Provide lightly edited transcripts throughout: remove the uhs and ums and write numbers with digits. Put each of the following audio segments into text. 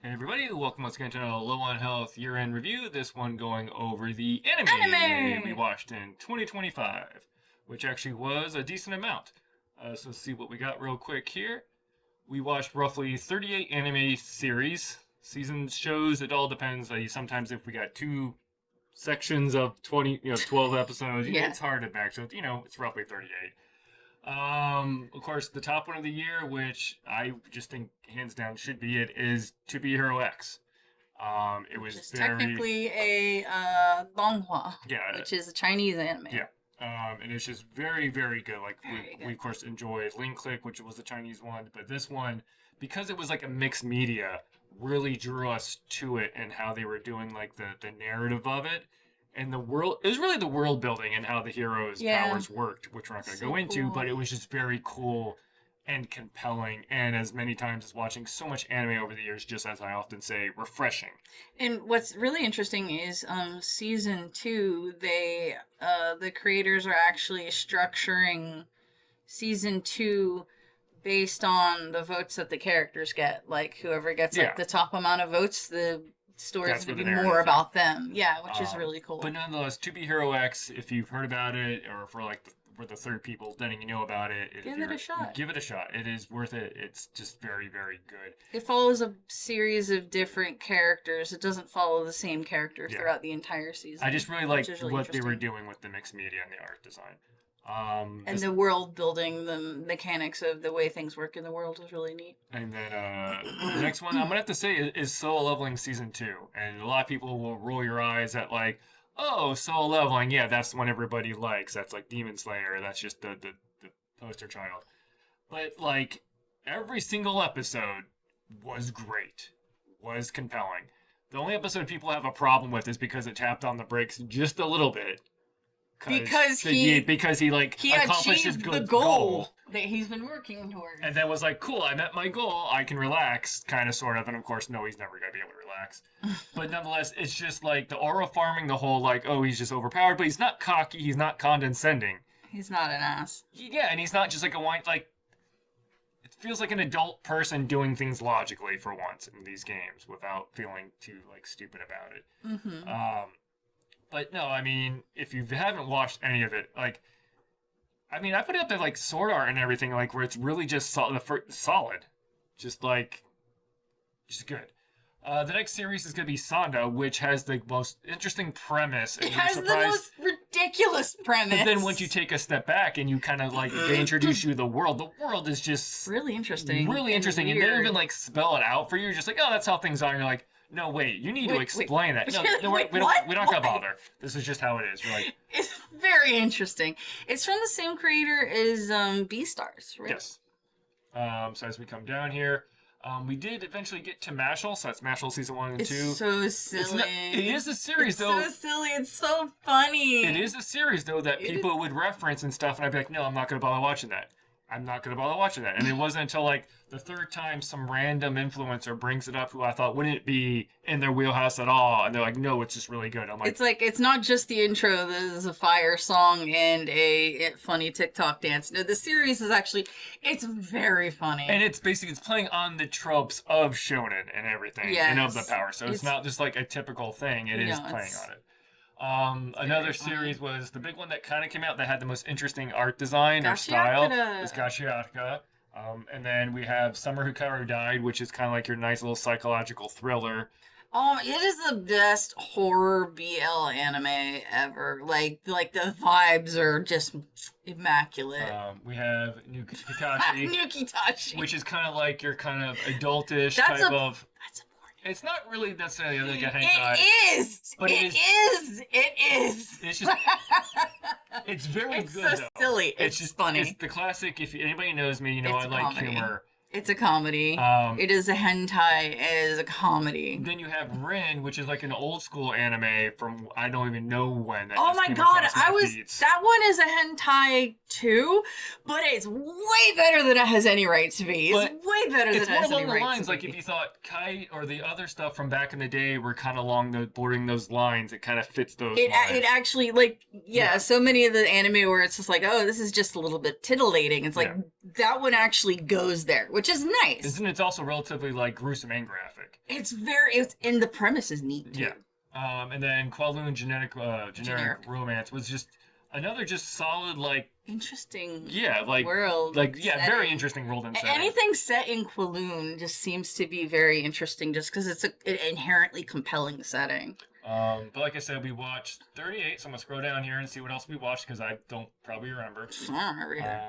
Hey everybody, welcome once again to another Low on Health year-end review. This one going over the anime we Anime! watched in 2025, which actually was a decent amount. So let's see what we got real quick here. We watched roughly 38 anime series, seasons, shows. It all depends. Sometimes if we got two sections of 12 episodes, Yeah. it's hard to back. So it's roughly 38. Of course, the top one of the year, which I just think hands down should be it, is To Be Hero X. It was It's very technically a donghua, yeah, which is a Chinese anime. yeah. And it's just very, very good. Like Very good. we of course enjoyed Link Click, which was the Chinese one, but this one, because it was like a mixed media, really drew us to it and how they were doing like the narrative of it. And the world, it was really the world building and how the heroes' powers worked, which we're not going to go into, but it was just very cool and compelling. And as many times as watching so much anime over the years, just as I often say, refreshing. And what's really interesting is season 2, they the creators are actually structuring season 2 based on the votes that the characters get. Like whoever gets like the top amount of votes, the story's going to be more about them. Yeah, which is really cool. But nonetheless, To Be Hero X, if you've heard about it, or for like for the third people letting you know about it, Give it a shot. Give it a shot. It is worth it. It's just very, very good. It follows a series of different characters. It doesn't follow the same character throughout the entire season. I just really liked what they were doing with the mixed media and the art design. And the world building, the mechanics of the way things work in the world is really neat. And then the next one I'm gonna have to say is Solo Leveling Season 2. And a lot of people will roll your eyes at like, oh, Solo Leveling, yeah, that's the one everybody likes. That's like Demon Slayer. That's just the poster child. But like every single episode was great, was compelling. The only episode people have a problem with is because it tapped on the brakes just a little bit. Because he accomplished his the goal that he's been working towards. And then was like, cool, I met my goal, I can relax, kind of, sort of. And of course, no, he's never going to be able to relax. But nonetheless, it's just like the aura farming, the whole like, oh, he's just overpowered, but he's not cocky, he's not condescending. He's not an ass. And he's not just like a whine, like, it feels like an adult person doing things logically for once in these games without feeling too, like, stupid about it. Mm-hmm. But no, I mean, if you haven't watched any of it, like, I mean, I put it up there like sword art and everything, like where it's really just solid, just good. The next series is gonna be Sonda, which has the most interesting premise. And it has the most ridiculous premise. But then once you take a step back and you kind of like they introduce you to the world is just really interesting, and they don't even like spell it out for you. You're just like, oh, that's how things are. And you're like, no, wait, you need to explain that. No, we don't gotta bother. This is just how it is. We're like, it's very interesting. It's from the same creator as Beastars, right? Yes. So as we come down here, we did eventually get to Mashal, so that's Mashal season 1 and 2. It's so silly. It is a series, though. It's so silly. It's so funny. It is a series, though, that people would reference and stuff, and I'd be like, no, I'm not gonna bother watching that. I'm not going to bother watching that. And it wasn't until, like, the third time some random influencer brings it up who I thought wouldn't be in their wheelhouse at all. And they're like, no, it's just really good. I'm like... It's not just the intro. There's a fire song and a funny TikTok dance. No, the series is actually... It's very funny. And it's playing on the tropes of shonen and everything. And of the power. So it's not just, like, a typical thing. It is playing on it. Another series was the big one that kind of came out that had the most interesting art design or style was Gashiaka. And then we have Summer Hikaru Died, which is kind of like your nice little psychological thriller. It is the best horror BL anime ever. Like the vibes are just immaculate. We have Nukitashi, which is kind of like your kind of adultish That's a porn. It's not really necessarily like a hentai. It is. But it is. It's just. It's very good. It's so silly. It's just funny. It's the classic. If anybody knows me, you know I like humor. It's a comedy. It is a hentai. It is a comedy. Then you have Rin, which is like an old school anime from I don't even know when. Oh my god, that one is a hentai too, but it's way better than it has any right to be. It's way better than it has any right to be. It's more along the lines, like if you thought Kite or the other stuff from back in the day were kind of bordering those lines, it kind of fits those lines. It actually, so many of the anime where it's just like, oh, this is just a little bit titillating. It's like, that one actually goes there, which which is nice. And it's also relatively like gruesome and graphic. And the premise is neat too. Yeah. And then Kowloon generic romance was just another just solid like interesting world very interesting world and setting. Anything set in Kowloon just seems to be very interesting just because it's an inherently compelling setting. But like I said, we watched 38, so I'm gonna scroll down here and see what else we watched because I don't probably remember.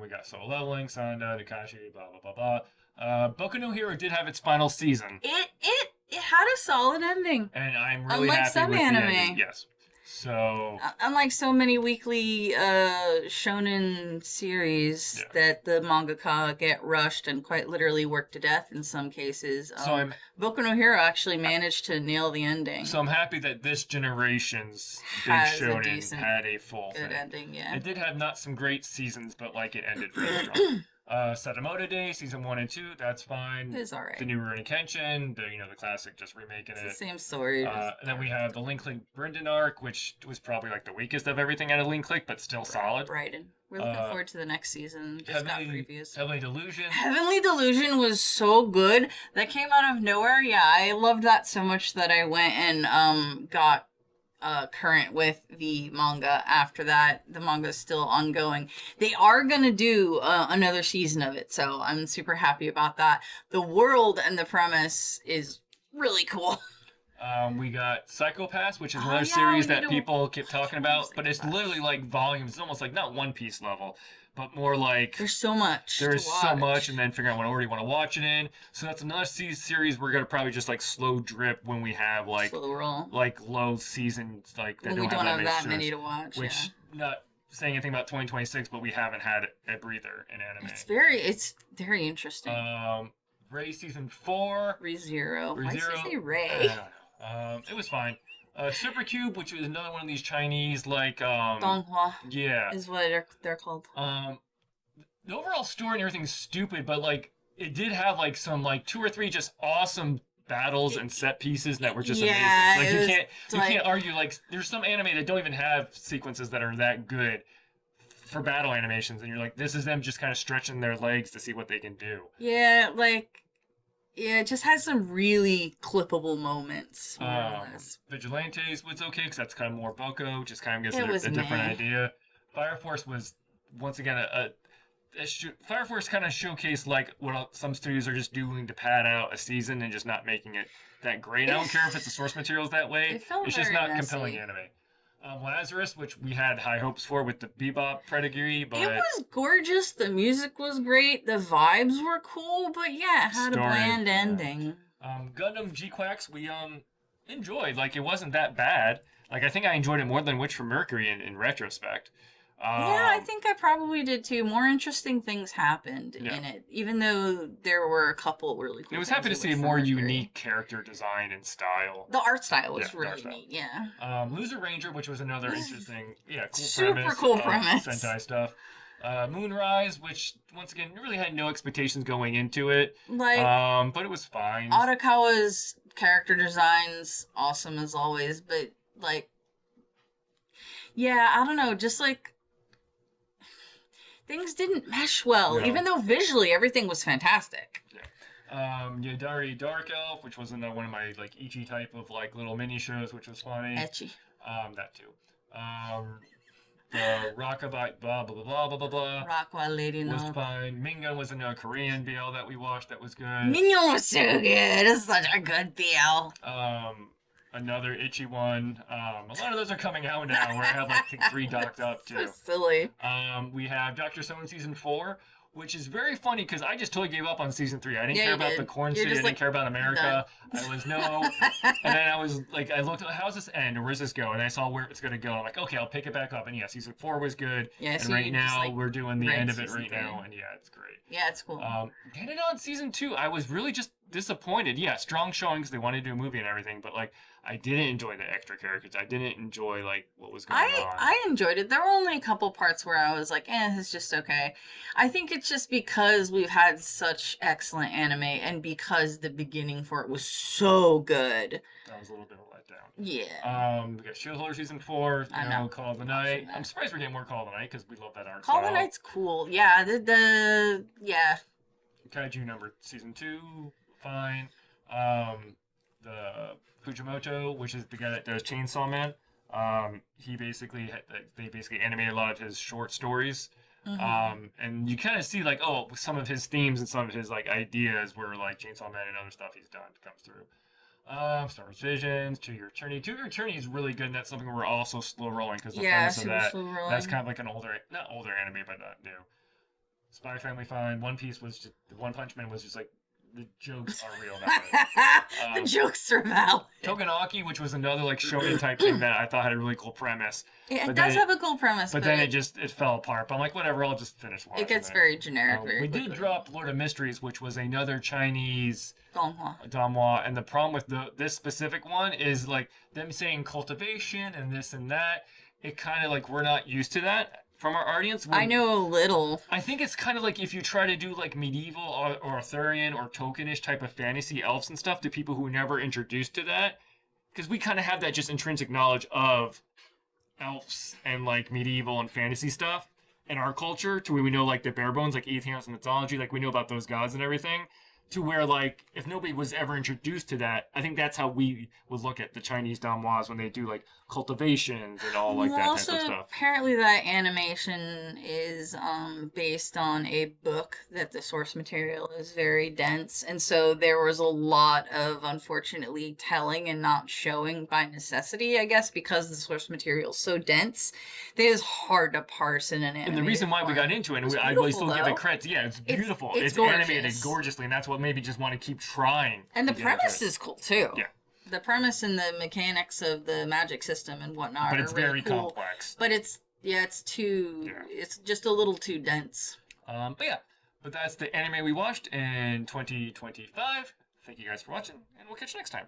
We got Solo Leveling, Sanda, Nakashi, blah blah blah blah. Boku no Hero did have its final season. It had a solid ending, and I'm really happy with the ending. Yes. So unlike so many weekly shonen series that the mangaka get rushed and quite literally worked to death in some cases, Boku no Hero actually managed to nail the ending. So I'm happy that this generation's big shonen had a full good ending. Yeah, it did have not some great seasons, but like it ended really strong. Sadamoto Day, season 1 and 2, that's fine. It's alright. The new Rurouni Kenshin, the classic, just remaking it's the same story. And then we have the Link Brendan arc, which was probably like the weakest of everything out of Link Click, but still solid. Right, and we're looking forward to the next season. Just got previews. Heavenly Delusion. Heavenly Delusion was so good. That came out of nowhere. Yeah, I loved that so much that I went and got current with the manga after that. The manga is still ongoing. They are gonna do another season of it, so I'm super happy about that. The world and the premise is really cool. We got Psychopaths, which is another series that people keep talking about, but it's literally like volumes. It's almost like not One Piece level, but more like there's so much. There's so much, and then figuring out what order you want to watch it in. So that's another series we're gonna probably just like slow drip when we have like low seasons like that. When we don't have that many to watch. Which not saying anything about 2026, but we haven't had a breather in anime. It's very interesting. Ray season 4. Re:Zero. Why did you say Ray? It was fine. Supercube, which is another one of these Chinese like Donghua. Yeah. Is what they're called. The overall story and everything's stupid, but like it did have like some like 2 or 3 just awesome battles and set pieces that were just amazing. Like you can't argue like there's some anime that don't even have sequences that are that good for battle animations, and you're like, this is them just kind of stretching their legs to see what they can do. Yeah, it just has some really clippable moments. Vigilantes was okay because that's kind of more Boko, just kind of gives a different idea. Fire Force was once again Fire Force kind of showcased like what some studios are just doing to pad out a season and just not making it that great. I don't care if it's the source materials that way. It's just not compelling anime. Lazarus, which we had high hopes for with the Bebop pedigree, but it was gorgeous. The music was great. The vibes were cool, but it had a bland ending. Gundam G-Quacks, we enjoyed. Like it wasn't that bad. Like I think I enjoyed it more than Witch from Mercury in retrospect. I think I probably did too. More interesting things happened in it, even though there were a couple really cool. It was happy to see a more unique character design and style. The art style was really neat. Yeah. Loser Ranger, which was another interesting, cool premise. Sentai stuff. Moonrise, which once again really had no expectations going into it. But it was fine. Arakawa's character designs awesome as always, but I don't know, just like things didn't mesh well, even though visually everything was fantastic. Yadari Dark Elf, which was one of my like Ichi type of like little mini shows, which was funny. Ecchi. That too. The Rockabye blah blah blah blah blah blah. Rockwa Lady was fine. Mingun was in a Korean BL that we watched that was good. Mingun was so good. It's such a good BL. Another itchy one. A lot of those are coming out now where I have like 3 docked up too. So silly. We have Dr. Stone season 4, which is very funny because I just totally gave up on season 3. I didn't care about the Corn City. I didn't care about America. I was and then I was like, I looked at how's this end or where's this go, and I saw where it's gonna go. I'm like, okay, I'll pick it back up. And season 4 was good. Yeah, and right now we're doing the end of it right now, and it's great. Yeah, it's cool. Getting on season 2, I was really just disappointed. Yeah, strong showing because they wanted to do a movie and everything, but like I didn't enjoy the extra characters. I didn't enjoy like what was going on. I enjoyed it. There were only a couple parts where I was like, it's just okay. I think it's just because we've had such excellent anime and because the beginning for it was so good. That was a little bit of a letdown. Yeah. We got Shield Holder season 4. Call of the Night. I'm surprised we're getting more Call of the Night because we love that art Call style. of the Night's cool. Yeah. Kaiju number season 2, fine. The Fujimoto, which is the guy that does Chainsaw Man, he basically they basically animated a lot of his short stories. And you kind of see like, oh, some of his themes and some of his like ideas were like Chainsaw Man and other stuff he's done comes through. Star Wars Visions, Two Year Eternity. Two Year Eternity is really good, and that's something we're also slow rolling because the premise of super that, slow rolling. that's kind of like an not older anime, but not new. Spy Family fine. One Piece was just, One Punch Man was just like, the jokes are real. The jokes are valid. Togenaki, which was another like shonen type thing that I thought had a really cool premise. It does have a cool premise, but then it fell apart. But I'm like, whatever, I'll just finish watching it. Gets very generic very we quickly. did drop Lord of Mysteries, which was another Chinese Donghua. And the problem with this specific one is like them saying cultivation and this and that. It kind of like, we're not used to that from our audience. I know a little. I think it's kind of like if you try to do like medieval or Arthurian or Tolkienish type of fantasy, elves and stuff, to people who were never introduced to that, because we kind of have that just intrinsic knowledge of elves and like medieval and fantasy stuff in our culture, to where we know like the bare bones, like Atheos and mythology, like we know about those gods and everything. To where, like, if nobody was ever introduced to that, I think that's how we would look at the Chinese Donghua when they do, like, cultivations and all, like, that type of stuff. Apparently that animation is based on a book that the source material is very dense, and so there was a lot of, unfortunately, telling and not showing by necessity, I guess, because the source material is so dense that it is hard to parse in an animated And the reason why we got into it, and I really still give it credit, it's beautiful. It's animated gorgeously, and that's what made me just want to keep trying. And the premise is cool too. Yeah. The premise and the mechanics of the magic system and whatnot. But it's really very cool. complex. But it's it's just a little too dense. But that's the anime we watched in 2025. Thank you guys for watching, and we'll catch you next time.